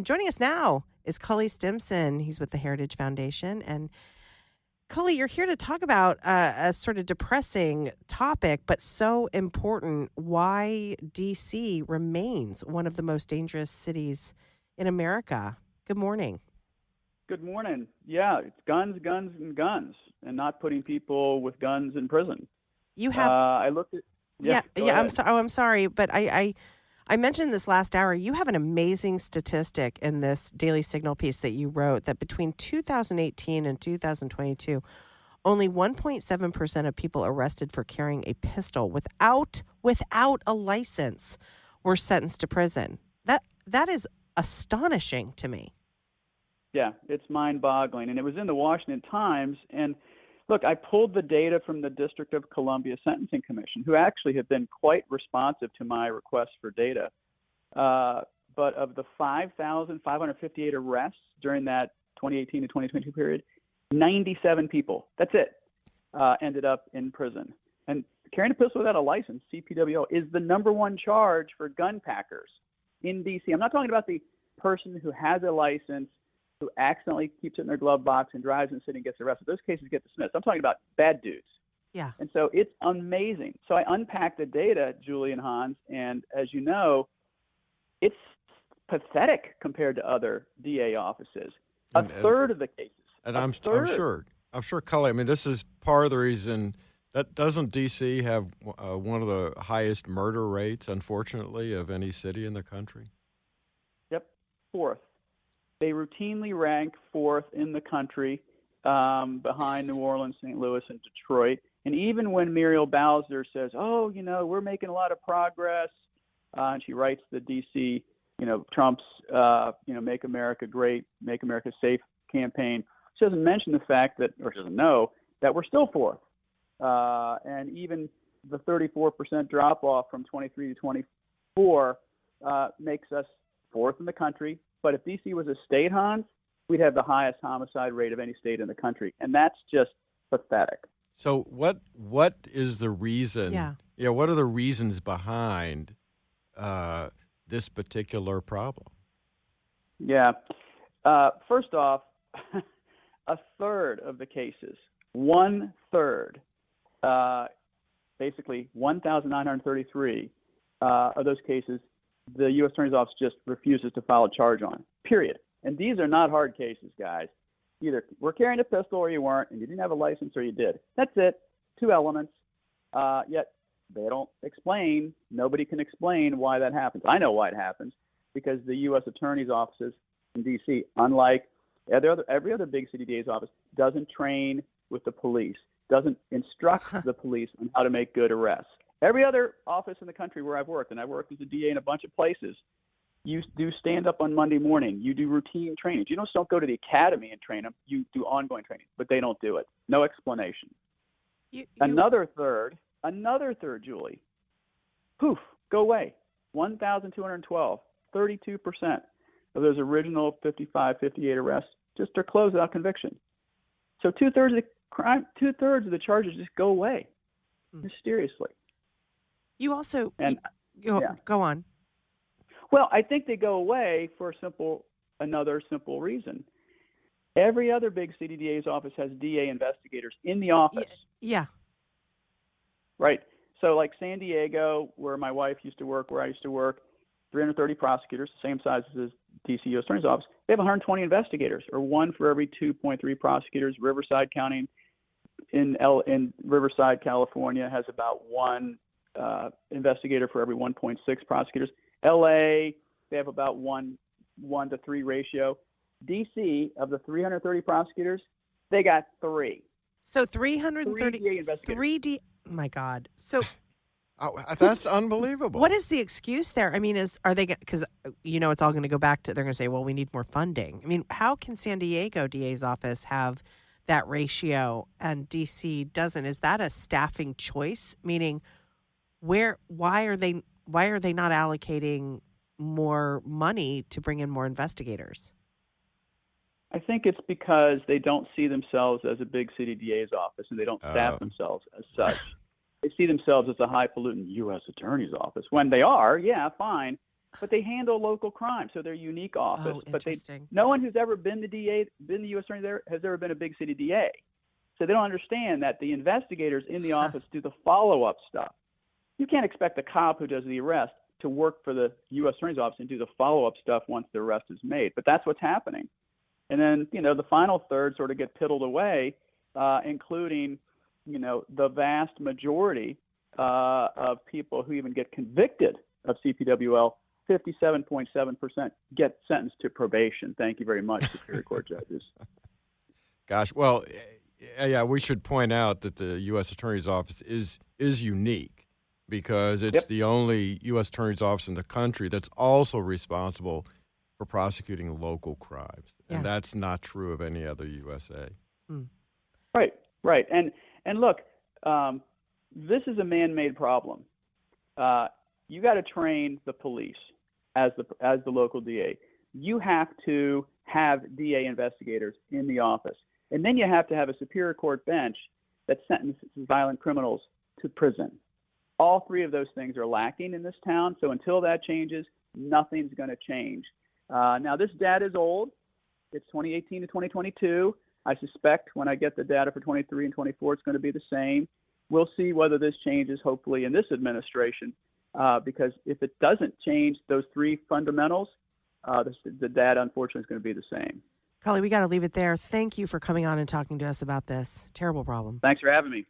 joining us now is Cully Stimson. He's with the Heritage Foundation. And Cully, you're here to talk about a sort of depressing topic, but so important, why D.C. remains one of the most dangerous cities in America. Good morning. Good morning. Yeah, it's guns, guns, and guns, and not putting people with guns in prison. You have I looked at yeah. Go ahead. I'm sorry, but I mentioned this last hour. You have an amazing statistic in this Daily Signal piece that you wrote that between 2018 and 2022, only 1.7% of people arrested for carrying a pistol without a license were sentenced to prison. That is astonishing to me. Yeah, it's mind-boggling, and it was in the Washington Times. And look, I pulled the data from the District of Columbia Sentencing Commission, who actually have been quite responsive to my request for data. But of the 5,558 arrests during that 2018 to 2022 period, 97 people, that's it, ended up in prison. And carrying a pistol without a license, CPWO, is the number one charge for gun packers in D.C. I'm not talking about the person who has a license, who accidentally keeps it in their glove box and drives in the city and gets arrested. Those cases get dismissed. I'm talking about bad dudes. Yeah. And so it's amazing. So I unpacked the data, Julie and Hans, and as you know, it's pathetic compared to other DA offices. A third of the cases. And I'm sure, Cully, I mean, this is part of the reason that doesn't D.C. have one of the highest murder rates, unfortunately, of any city in the country? Yep, fourth. They routinely rank fourth in the country behind New Orleans, St. Louis, and Detroit. And even when Muriel Bowser says, oh, we're making a lot of progress, and she writes the D.C., Trump's, Make America Great, Make America Safe campaign, she doesn't mention the fact that, or she doesn't know, that we're still fourth. And even the 34% drop-off from 23 to 24 makes us fourth in the country. But if D.C. was a state, Hans, we'd have the highest homicide rate of any state in the country. And that's just pathetic. So what is the reason? Yeah. What are the reasons behind this particular problem? Yeah. First off, a third of the cases, 1/3, basically 1,933 of those cases, the U.S. Attorney's Office just refuses to file a charge on, period. And these are not hard cases, guys. Either we're carrying a pistol or you weren't, and you didn't have a license or you did. That's it. Two elements. Yet they don't explain. Nobody can explain why that happens. I know why it happens, because the U.S. Attorney's offices in D.C., unlike every other big city DA's office, doesn't train with the police, doesn't instruct the police on how to make good arrests. Every other office in the country where I've worked, and I've worked as a DA in a bunch of places, you do stand up on Monday morning. You do routine trainings. You don't go to the academy and train them. You do ongoing training, but they don't do it. No explanation. Another third, Julie, poof, go away. 1,212, 32% of those original 55, 58 arrests just are closed without conviction. So 2/3 of the crime, 2/3 of the charges just go away mysteriously. You also go on. Well, I think they go away for another simple reason. Every other big city DA's office has DA investigators in the office. Yeah. Right. So like San Diego, where my wife used to work, where I used to work, 330 prosecutors, the same size as D.C. U.S. Attorney's Office. They have 120 investigators, or one for every 2.3 prosecutors. Riverside County in Riverside, California, has about one investigator for every 1.6 prosecutors. L.A., they have about 1 to 3 ratio. D.C., of the 330 prosecutors, they got 3. So 330 3 DA investigators. 3D. Oh my God. So that's unbelievable. What is the excuse there? I mean, are they, because it's all going to go back to, they're going to say, well, we need more funding. I mean, how can San Diego DA's office have that ratio and DC doesn't? Is that a staffing choice? Meaning, why are they not allocating more money to bring in more investigators? I think it's because they don't see themselves as a big city DA's office, and they don't staff themselves as such. They see themselves as a highfalutin U.S. Attorney's office. When they are, yeah, fine, but they handle local crime, so they're a unique office. Oh, But interesting. no one who's ever been the DA, been the U.S. attorney there, has ever been a big city DA. So they don't understand that the investigators in the office do the follow-up stuff. You can't expect the cop who does the arrest to work for the U.S. attorney's office and do the follow-up stuff once the arrest is made. But that's what's happening. And then, the final third sort of get piddled away, including, the vast majority of people who even get convicted of CPWL. 57.7% get sentenced to probation. Thank you very much, Superior Court judges. Gosh, well, yeah, we should point out that the U.S. Attorney's Office is unique because it's the only U.S. Attorney's Office in the country that's also responsible for prosecuting local crimes. And that's not true of any other USA. Right. And look, this is a man-made problem. You got to train the police as the local DA. You have to have DA investigators in the office. And then you have to have a Superior Court bench that sentences violent criminals to prison. All three of those things are lacking in this town. So until that changes, nothing's going to change. Now, this data is old. It's 2018 to 2022. I suspect when I get the data for 23 and 24, it's going to be the same. We'll see whether this changes, hopefully, in this administration, because if it doesn't change those three fundamentals, the data, unfortunately, is going to be the same. Cully, we got to leave it there. Thank you for coming on and talking to us about this terrible problem. Thanks for having me.